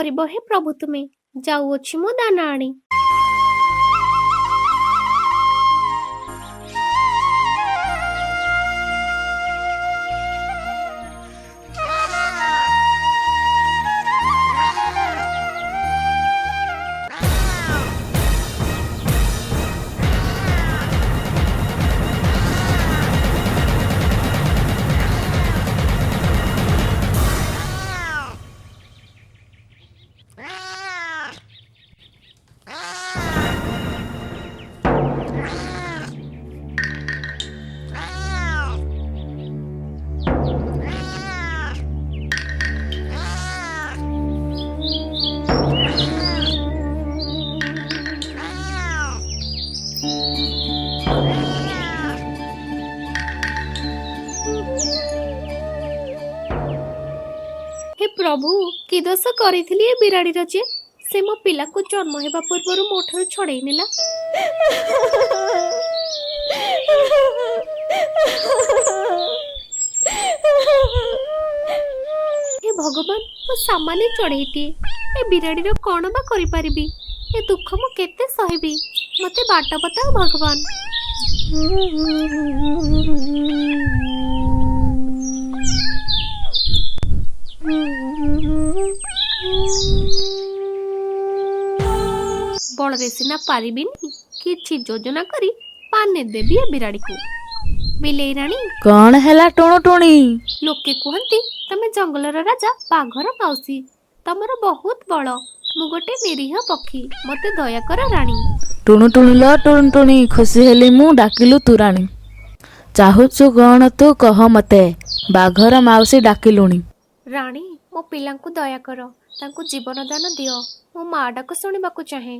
କରିବ ହେ ପ୍ରଭୁ ତୁମେ। ଯାଉଅଛି ମୁଁ ଦାନା ଆଣି। हे प्रभु कि दोष करिथिली ए बिराड़ीर जे से मो पिला को जन्म हेबा पूर्व मो ठार छड़ेई नेला। हे भगवान मो सामान्य चढ़ेईटी ए बिराड़ीर कौन बा करि पारिबी। ए दुख मु केते सहेबी मते बाट बताओ भगवान। बड़े सिना पारिबिनी किछि योजना करी पाने देबी ए बिराड़ी को। बिलेई रानी कौन हैला टोणो टोणी? लोके कहंती तमे जंगलर राजा बाघर माउसी तमर बहुत बड़ मु गोटे निरीह पक्षी मते दया कर रानी। टुणु टुणु लो टुणु टुणी खुशी हेली मु डाकिलु तू रानी। चाहुचु कौन तू कह मते बाघर माउसी डाकिलुणी। रानी मो पिलांकु दया कर तांकु जीवन दान दियो मो माँ डाक सुनिबाकु चाहे।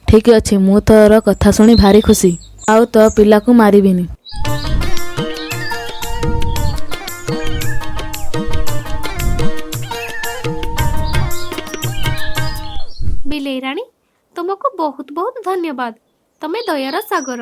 ठीक अछि मु तोर कथा सुनी भारी खुशी आउ तो पिला को मारिबिनी। बिलेई रानी तुमको बहुत बहुत धन्यवाद तमे दयार सागर।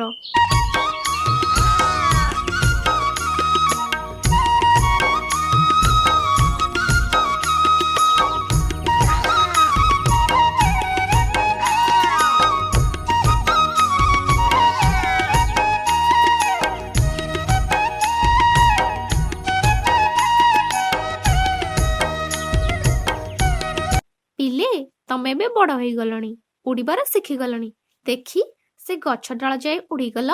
पिले तमे बे बड़ हो गलणी उड़ीबार शिखी गलणी देखी से गछ डाल जाए उड़ीगल।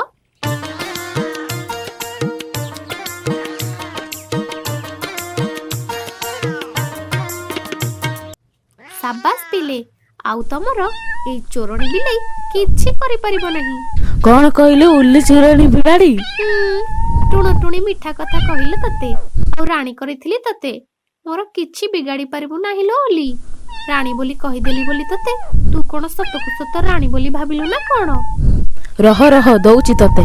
साबास पिले आउ तमर ए चोरणी बिलेई किछि करि परिबो नहीं। कौन कहलु उल्ली चोरणी बिराड़ी? टुणु टुणी मिठा कथा कहिले तते आउ रानी करिथिली तते मोर किछि बिगाड़ी परिबो नाही लो ओली। रानी बोली कहीदेली बोली तते तू कौन सतकु सत रानी बोली भाविलु ना कौन? रह रह दौची तते।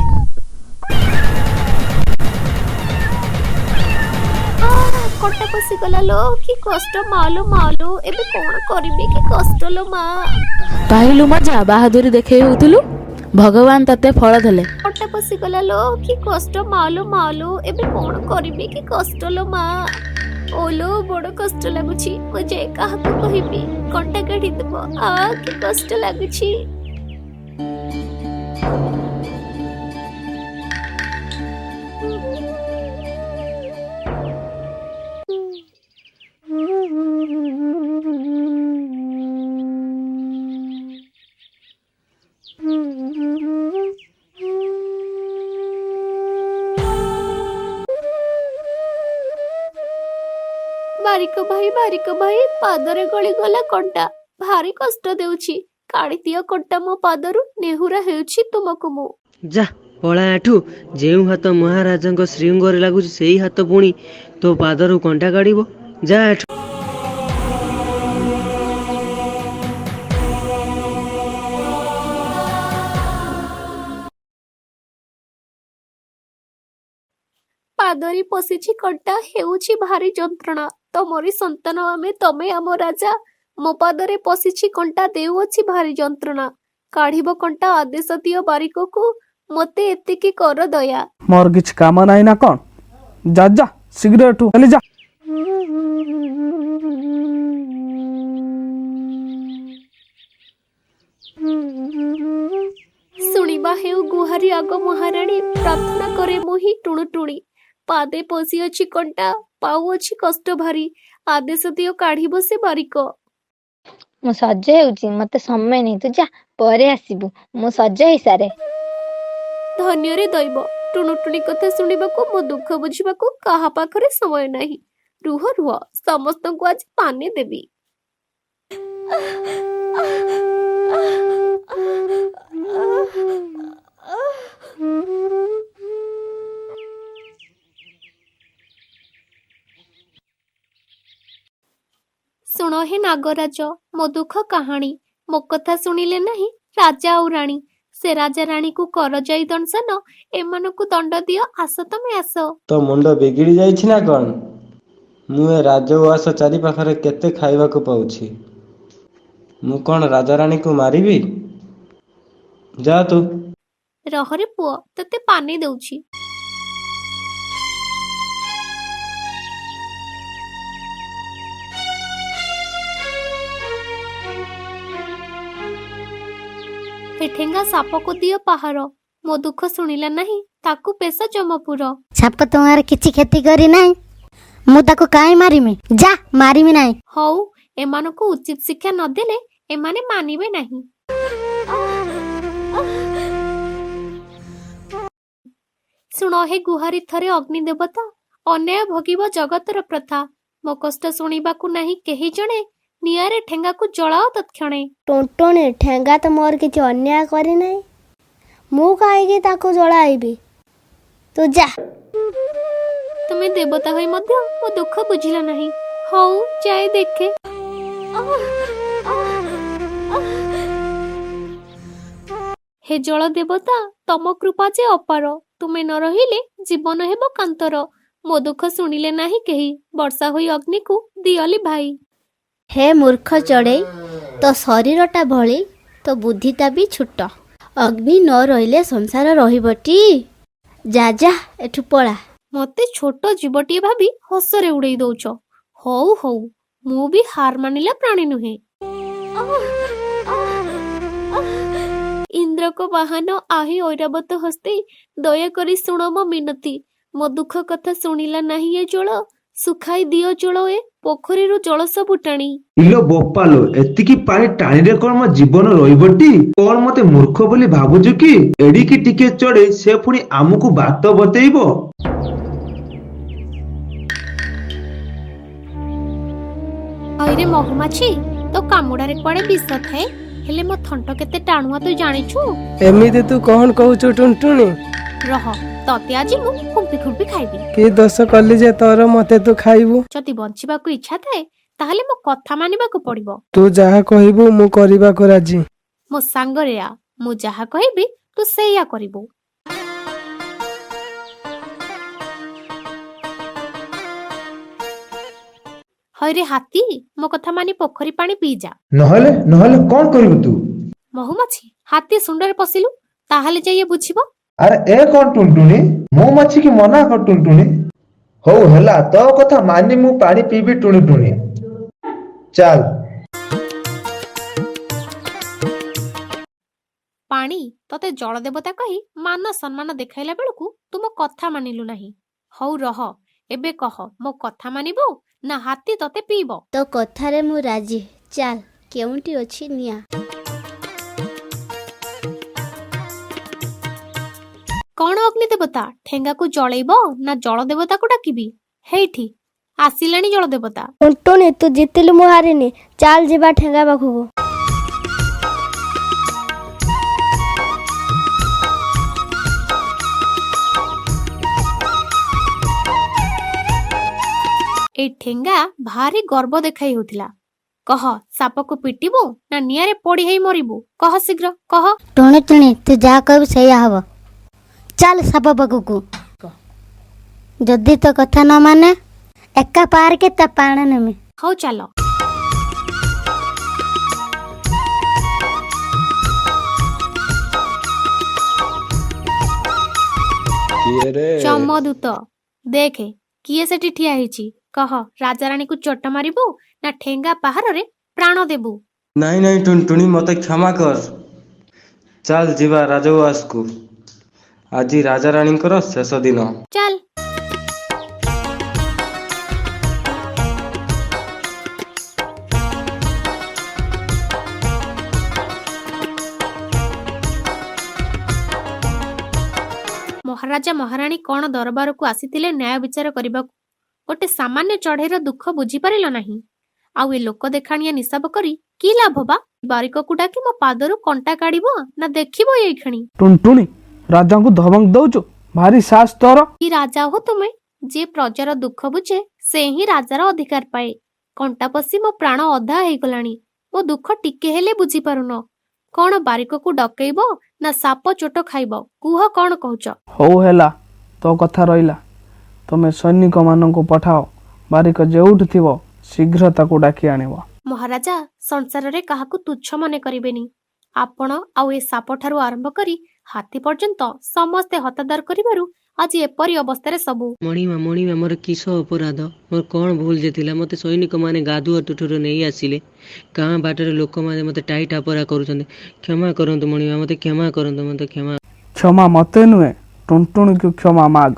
कटा पसी गला लो कि कष्ट मालो मालो एबे कौन करिबे कि कष्ट लो मा। पाहिलु मजा बहादुरी देखे होतुलु भगवान तते फल देले। कटा पसी गला लो कि कष्ट मालो मालो एबे कौन करिबे कि कष्ट लो मा। ओलो बड़ कष्ट लागुछि मुझे काहाकु कहिबी कंटा काढी देबो आ कि कष्ट लागुछि। बारिक भाई पादरे गली गला कंटा भारी कष्ट देउछि काढी दियो कंटा मो पादरु नेहुरा हेउछि तुमको मु। जा पळा एठू जेउ हाथ महाराजांको श्रृंगरे लागुछि सेही हाथ पुणी तो पादरु कंटा काढिबो जा एठू। पादरी पशिछि कंटा हेउछि भारी जंत्रणा तमरी संतान आमे तमे आम राजा मो पादरे पशिछि कंटा देउछि भारी जंत्रणा काढिबो कंटा आदेश दियो बारिको को मते एतिकी कर दया। मोर किछ काम नाही ना कोन जा जा शीघ्र एठू चली जा। ଶୁଣିବା ହେଉ ଗୁହାରି ଆଗ ମହାରାଣୀ, ପ୍ରାର୍ଥନା କରେ ମୁହିଁ ଟୁଣୁଟୁଣି। ପାଦେ ପଶି ଅଛି କଣ୍ଟା, ପାଉଅଛି କଷ୍ଟ ଭାରି, ଆଦେଶ ଦିଅ କାଢିବ ସେ ବାରିକ। ମୁଁ ସଜ ହେଉଛି, ମତେ ସମୟ ନାହିଁ, ତୁ ଯା ପରେ ଆସିବୁ, ମୁଁ ସଜ ହେଇସାରେ। ଧନ୍ୟରେ ଦୈବ, ଟୁଣୁଟୁଣି କଥା ଶୁଣିବାକୁ, ମୋ ଦୁଃଖ ବୁଝିବାକୁ କାହା ପାଖରେ ସମୟ ନାହିଁ। ରୁହ ରୁହ, ସମସ୍ତଙ୍କୁ ଆଜି ପାନେ ଦେବି। ଶୁଣ ହେ ନାଗରାଜ, ମୋ ଦୁଃଖ କାହାଣୀ। ମୋ କଥା ଶୁଣିଲେ ନାହିଁ ରାଜା ଆଉ ରାଣୀ। ସେ ରାଜା ରାଣୀକୁ କରଯାଇ ଦଂଶନ, ଏମାନଙ୍କୁ ଦଣ୍ଡ ଦିଅ, ଆସ ତମେ ଆସ। ତୋ ମୁଣ୍ଡ ବିଗିଡ଼ି ଯାଇଛି ନା କ'ଣ? ମୁଁ ଏ ରାଜଉଆସ ଚାରିପାଖରେ କେତେ ଖାଇବାକୁ ପାଉଛି। ମୁଁ କ'ଣ ରାଜାରାଣୀକୁ ମାରିବି? ଯା ତୁ। ରହରେ ପୁଅ, ତତେ ପାନି ଦଉଛି। ଏ ଠେଙ୍ଗା ସାପକୁ ଦିଅ ପାହାର, ମୋ ଦୁଃଖ ଶୁଣିଲା ନାହିଁ ତାକୁ ପେଶ ଯମପୁର। ସାପ ତୁମର କିଛି କ୍ଷତି କରି ନାହିଁ, ମୁଁ ତାକୁ କାହିଁ ମାରିମି? ଯା, ମାରିମି ନାହିଁ। ହଉ, ଏମାନଙ୍କୁ ଉଚିତ ଶିକ୍ଷା ନଦେଲେ ଏମାନେ ମାନିବେ ନାହିଁ। ଶୁଣ ହେ ଗୁହାରି ଥରେ ଅଗ୍ନି ଦେବତା, ଅନ୍ୟାୟ ଭୋଗିବ ଜଗତର ପ୍ରଥା। ମୋ କଷ୍ଟ ଶୁଣିବାକୁ ନାହିଁ କେହି ଜଣେ, ନିଆଁରେ ଠେଙ୍ଗାକୁ ଜଳାଅ ତତ୍କ୍ଷଣେ। ଟୁଣଟୁଣି, ଠେଙ୍ଗା ତ ମୋର କିଛି ଅନ୍ୟାୟ କରି ନାହିଁ, ମୁଁ କାହିଁକି ତାକୁ ଜଳାଇବି? ତୁ ଯା। ତୁମେ ଦେବତା ହୋଇ ମଧ୍ୟ ମୋ ଦୁଃଖ ବୁଝିଲ ନାହିଁ। ହଉ, ଯାଏ ଦେଖେ। ହେ ଜଳ ଦେବତା, ତମ କୃପା ଯେ ଅପାର, ତୁମେ ନ ରହିଲେ ଜୀବନ ହେବ କାନ୍ତର। ମୋ ଦୁଃଖ ଶୁଣିଲେ ନାହିଁ କେହି, ବର୍ଷା ହୋଇ ଅଗ୍ନିକୁ ଦିଅଲି ଭାଇ। ହେ ମୂର୍ଖ ଚଢ଼େଇ, ତୋ ଶରୀରଟା ଭଳି ତୋ ବୁଦ୍ଧିଟା ବି ଛୋଟ। ଅଗ୍ନି ନ ରହିଲେ ସଂସାର ରହିବଟି? ଯା ଯା, ଏଠୁ ପଳା। ମତେ ଛୋଟ ଜୀବଟିଏ ଭାବି ହସରେ ଉଡେଇ ଦଉଛ। ହଉ ହଉ, ମୁଁ ବି ହାର ମାନିଲା ପ୍ରାଣୀ ନୁହେଁ। ଇନ୍ଦ୍ରକ ବାହନ ଆହି ଐରାବତ ହସ୍ତେ, ଦୟାକରି ଶୁଣ ମୋ ମିନତି। ମୋ ଦୁଃଖ କଥା ଶୁଣିଲା ନାହିଁ ଏ ଜଳ, ଶୁଖାଇ ଦିଅ ଜଳ ଏ ପୋଖରୀରୁ ଜଳ ସବୁ ଟାଣି। ଇଲୋ ବୋପାଲୋ, ଏତିକି ପାଣି ଟାଣିରେ କ'ଣ ମୋ ଜୀବନ ରହିବଟି? କ'ଣ ମତେ ମୂର୍ଖ ବୋଲି ଭାବୁଛୁ କି? ଏଡ଼ିକି ଟିକେ ଚଢ଼େଇ, ସେ ପୁଣି ଆମକୁ ବାଟ ବତେଇବ? ହଇରେ ମହୁମାଛି, ତୋ କାମୁଡାରେ କୁଆଡେ ବିଷ ଥାଏ, ହେଲେ ମୋ ଥଣ୍ଟ କେତେ ଟାଣୁଆ ତୁ ଜାଣିଛୁ? ଏମିତି ତୁ କ'ଣ କହୁଛୁ ଟୁନଟୁଣି? ରହ, ତତେ ଆଜି ମୁଁ ଖୁମ୍ପି ଖୁମ୍ପି ଖାଇବି। କି ଦୋଷ କଲି ଯେ ତୋର ମତେ ତୁ ଖାଇବୁ? ଯଦି ବଞ୍ଚିବାକୁ ଇଚ୍ଛା ଥାଏ ତାହେଲେ ମୋ କଥା ମାନିବାକୁ ପଡିବ। ତୁ ଯାହା କହିବୁ ମୁଁ କରିବାକୁ ରାଜି। ମୋ ସାଙ୍ଗରେ ଆ, ମୁଁ ଯାହା କହିବି ତୁ ସେଇଆ କରିବୁ। ହଇରେ ହାତୀ, ମୋ କଥା ମାନି ପୋଖରୀ ପାଣି ପିଇଯା। ନହେଲେ ନହେଲେ କ'ଣ କରିବୁ ତୁ? ମହୁମାଛି, ହାତୀ ଶୁଣ୍ଡରେ ପଶିଲୁ, ତାହେଲେ ଯାଇ ବୁଝିବ। ଆରେ ଏ କ'ଣ ଟୁନଟୁଣି, ମୁଁ ମାଛିକି ମନା କର ଟୁନଟୁଣି। ହଉ ହେଲା, ତୋ କଥା ମାନି ମୁଁ ପାଣି ପିଇବି ଟୁଣୁଟୁଣି। ଚାଲ। ପାଣି, ତତେ ଜଳ ଦେବତା କହି ମାନ ସମ୍ମାନ ଦେଖାଇଲା ବେଳକୁ ତୁ ମୋ କଥା ମାନିଲୁ ନାହିଁ। ହଉ ରହ, ଏବେ କହ, ମୋ କଥା ମାନିବୁ ନା ହାତୀ ତତେ ପିଇବ? ତୋ କଥାରେ ମୁଁ ରାଜି। ଚାଲ, କେଉଁଠି ଅଛି ନିଆଁ? କଣ ଅଗ୍ନି ଦେବତା, ଠେଙ୍ଗାକୁ ଜଳେଇବ ନା ଜଳ ଦେବତାକୁ ଡାକିବି? ହେଇଠି ଆସିଲାଣି ଜଳ ଦେବତା। ଟୁନଟୁଣି, ତୁ ଜିତିଲୁ, ମୁଁ ହାରିନି। ଚାଲ ଯିବା ଠେଙ୍ଗା ପାଖକୁ। ଏଇ ଠେଙ୍ଗା ଭାରି ଗର୍ବ ଦେଖାଇ ହଉଥିଲା। କହ, ସାପକୁ ପିଟିବୁ ନା ନିଆଁରେ ପୋଡ଼ି ହେଇ ମରିବୁ? କହ ଶୀଘ୍ର କହ। ଟୁଣଟୁଣି, ତୁ ଯାହା କହିବୁ ସେଇଆ ହବ। ଚାଲ ସାପ ପାଖକୁ। ଯଦି ତୋ କଥା ନ ମାନେ, ଏକା ପାରକେ ତା ପାଣ ନେମି। ହଉ ଚାଲ। ଚମଦୂତ, ଦେଖେ କିଏ ସେଠି ଠିଆ ହେଇଛି। କହ, ରାଜାରାଣୀକୁ ଚୋଟ ମାରିବୁ ନା ଠେଙ୍ଗା ପାହାରରେ ପ୍ରାଣ ଦେବୁ? ନାଇଁ ନାଇଁ ଟୁନଟୁଣି, ମତେ କ୍ଷମା କର। ଚାଲ ଯିବା ରାଜଉଆସକୁ। ଆଜି ରାଜାରାଣୀଙ୍କର ଶେଷ ଦିନ। ଚାଲ। ମହାରାଜା ମହାରାଣୀ କ'ଣ ଦରବାରକୁ ଆସିଥିଲେ ନ୍ୟାୟ ବିଚାର କରିବାକୁ? ଗୋଟେ ସାମାନ୍ୟ ଚଢ଼େଇର ଦୁଃଖ ବୁଝିପାରିଲ ନାହିଁ? ଆଉ ଏ ଲୋକ ଦେଖାଣିଆ ନିଶାବ କରି କି ଲାଭ ବା? ବାରିକକୁ ଡାକି ମୋ ପାଦରୁ କଣ୍ଟା କାଢିବ ନା ଦେଖିବ ଏଇକ୍ଷଣି? ଟୁନଟୁଣି ରାଜାଙ୍କୁ ଧମକ ଦଉଛୁ? ଭାରି ସାହସ ତୋର। କି ରାଜା ହୋ ତୁମେ? ଯିଏ ପ୍ରଜାର ଦୁଃଖ ବୁଝେ ସେ ହିଁ ରାଜାର ଅଧିକାର ପାଏ। କଣ୍ଟା ପଶି ମୋ ପ୍ରାଣ ଅଧା ହେଇଗଲାଣି। ମୋ ଦୁଃଖ ଟିକେ ହେଲେ ବୁଝିପାରୁନ? କ'ଣ ବାରିକକୁ ଡକେଇବ ନା ସାପ ଚୋଟ ଖାଇବ? କୁହ କ'ଣ କହୁଛ? ହଉ ହେଲା, ତୋ କଥା ରହିଲା। ତମେ ସୈନିକମାନଙ୍କୁ ପଠାଅ, ବାରିକ ଯେଉଁଠି ଥିବ ଶୀଘ୍ର ତାକୁ ଡାକି ଆଣିବ। ମହାରାଜା, ସଂସାରରେ କାହାକୁ ତୁଚ୍ଛ ମନେ କରିବେନି। ଆପଣ ଆଉ ଏ ସାପଠାରୁ ଆରମ୍ଭ କରି ହାତୀ ପର୍ଯ୍ୟନ୍ତ ସମସ୍ତେ ହତାଦାର କରିବାରୁ ଆଜି ଏପରି ଅବସ୍ଥାରେ ସବୁ। ମଣିମା ମୋର କିସ ଅପରାଧ? ମୋର କ'ଣ ଭୁଲ ଯେ ଥିଲା? ମୋତେ ସୈନିକମାନେ ଗାଧୁଆ ତୁଠରୁ ନେଇ ଆସିଲେ। ଗାଁ ବାଟରେ ଲୋକମାନେ ମୋତେ ଟାଇ ଟାପରା କରୁଛନ୍ତି। କ୍ଷମା କରନ୍ତୁ ମଣିମା, ମୋତେ କ୍ଷମା କରନ୍ତୁ, ମୋତେ କ୍ଷମା। କ୍ଷମା ମତେ ନୁହେଁ, ଟୁନଟୁଣିକୁ କ୍ଷମା ମାଗ।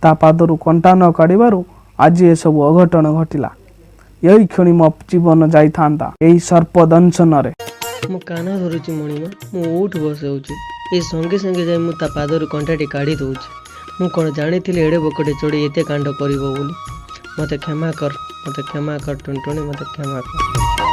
ତା ପାଦରୁ କଣ୍ଟା ନ କାଢ଼ିବାରୁ ଆଜି ଏସବୁ ଅଘଟଣ ଘଟିଲା। ଏଇ କ୍ଷଣି ମୋ ଜୀବନ ଯାଇଥାନ୍ତା ଏଇ ସର୍ପ ଦଂଶନରେ। ମୋ କାନ ଧରୁଛି ମଣିମା, ମୁଁ ଉଠ ବସାଉଛି। ଏ ସଙ୍ଗେ ସଙ୍ଗେ ଯାଇ ମୁଁ ତା ପାଦରୁ କଣ୍ଟାଟି କାଢ଼ି ଦେଉଛି। ମୁଁ କ'ଣ ଜାଣିଥିଲି ଏଡ଼େ ବକଟେ ଚଢ଼ି ଏତେ କାଣ୍ଡ କରିବ ବୋଲି? ମୋତେ କ୍ଷମା କର ଟୁନଟୁଣି, ମୋତେ କ୍ଷମା କର।